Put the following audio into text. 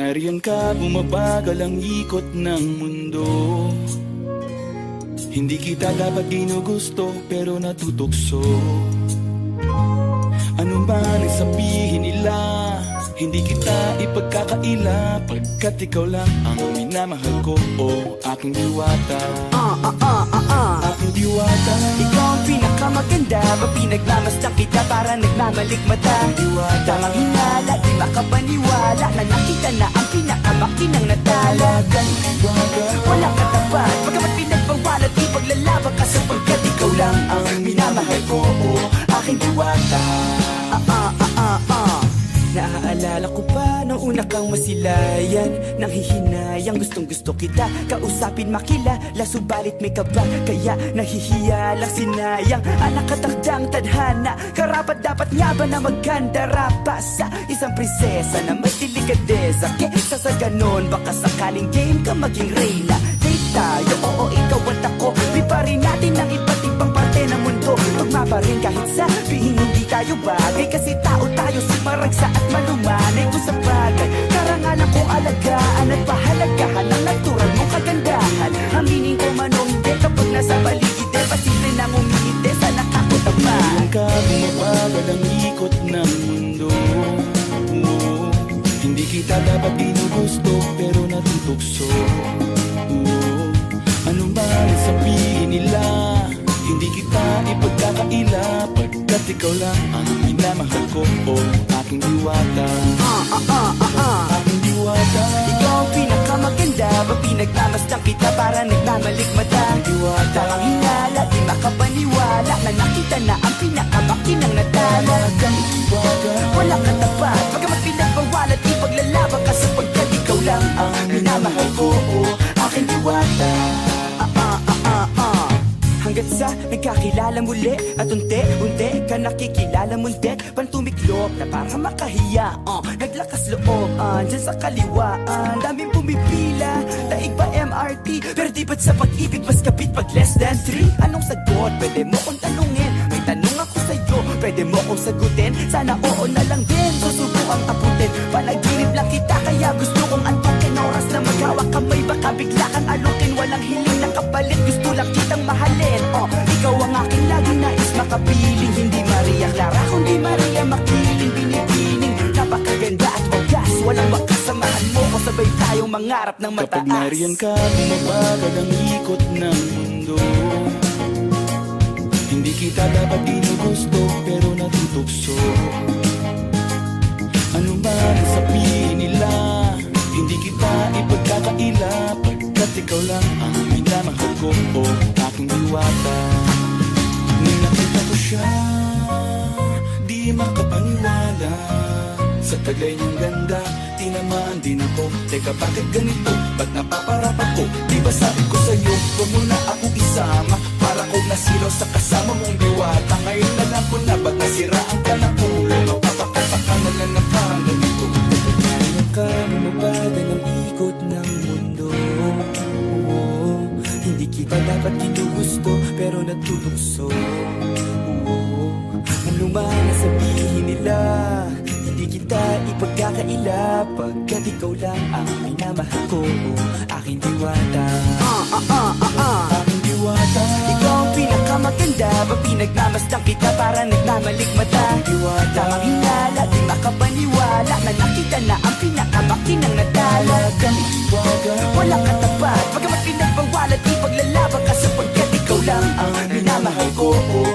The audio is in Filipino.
nariyan ka, bumabagal ang ikot ng mundo. Hindi kita dapat ginugusto, pero natutukso. Ano man ang sabihin nila, hindi kita ipagkakaila, pagkat ikaw lang ang minamahal ko, o aking diwata. Aking diwata. Ikaw ang pinakamaganda, pinagmamasdan kita para nagmamalikmata. Diwata. Tamang hinala, di makapaniwala na nakita na ang pinakamakinang natala. Diwata. Walang katapat, pagkamat pinagbawalat, ipaglalaban ka sapagkat ikaw lang ang minamahal ko, o aking diwata. Naaalala ko pa nung una kang masilayan, nang hihinayang gustong gusto kita kausapin, makilala, subalit may kaba, kaya nahihiya lang sinayang. Anak katakdang tadhana, karapat dapat nga ba na magkandara pa sa isang prinsesa na may delikadeza? Kesa sa ganon, baka sakaling game ka maging reyna. Date tayo, oo ikaw at ako, liparin natin ang iba't ibang parte ng mundo. Tugma pa rin kahit sabihin hindi tayo bagay, kasi tao tayo, sumaragsa at malumanay. Kung sa bagay, karangalan kong alagaan at pahalagahan ang natural mong kagandahan. Aminin ko man o hindi, kapag nasa paligid, pasimple nang umiite sa nakakutaman. Nariyan ka, bumabagal ang ikot ng mundo. Hindi kita dapat ginugusto, pero natutukso. Ano man ang sabihin nila, hindi kita ipagkakaila, pagkat ikaw lang ang minamahal ko, o aking diwata. Aking diwata. Ikaw ang pinakamaganda, pinagmamasdan kita para nagmamalikmata. Diwata. Tamang hinala, di makapaniwala na nakita na ang pinakamakinang natala. Diwata. Walang katapat, pagkamat pinagbawalat, ipaglalaban ka sapagkat ikaw lang ang minamahal ko, o aking diwata. Hanggat sa nagkakilala muli at unti-unti ka nakikilala munti, pantumiklop na para makahiya. Naglakas loob dyan sa kaliwaan, daming pumipila, daig pa MRT, pero di ba't sa pag-ibig mas kapit pag less than 3? Anong sagot? Pwede mo kong tanungin, may tanong ako sa'yo, pwede mo kong sagutin, sana oo na lang din, susubukang abutin. Panaginip lang kita kaya gusto kong antukin, oras na maghawak kamay baka bigla kang alukin. Walang hiling na kapalit, gusto lang kitang mahalin. Ikaw ang aking laging nais makapiling, hindi Maria Clara kundi Maria Makiling. Binibining, napakaganda at wagas, walang wakas, samahan mo ko, sabay tayong mangarap ng mataas. Kapag nariyan ka, bumabagal ang ikot ng mundo. Hindi kita dapat ginugusto, pero natutukso. Ano man ang sabihin nila, hindi kita ipagkakaila, pagkat ikaw lang ang minamahal ko, o aking diwata. Nung nakita ko siya, di makapaniwala, sa taglay niyang ganda, tinamaan din ako. Teka, bakit ganito? Ba't napaparap ako? Di ba sabi ko sa'yo, huwag mo na ako isama, para kong nasilaw sa kasama mong diwata. Ngayon na lang ko na, ba't nasiraan ka na ulo? Mapapakatakan na lang ng pangalan ko. Nariyan ka, bumabagal ang ikot ng mundo. Hindi kita dapat ginugusto, pero natutukso. Ano man ang sabihin nila, hindi kita ipagkakaila, pagkat ikaw lang ang minamahal ko, aking diwata. Aking diwata. Ikaw ang pinakamaganda, pinagmamasdan kita para nagmamalikmata. Diwata. Tamang hinala, di makapaniwala na nakita na ang pinakamakinang natala. Diwata. Walang katapat, pagkamat pinagbawalat, ipaglalaban ka sapagkat ikaw lang ang minamahal ko, o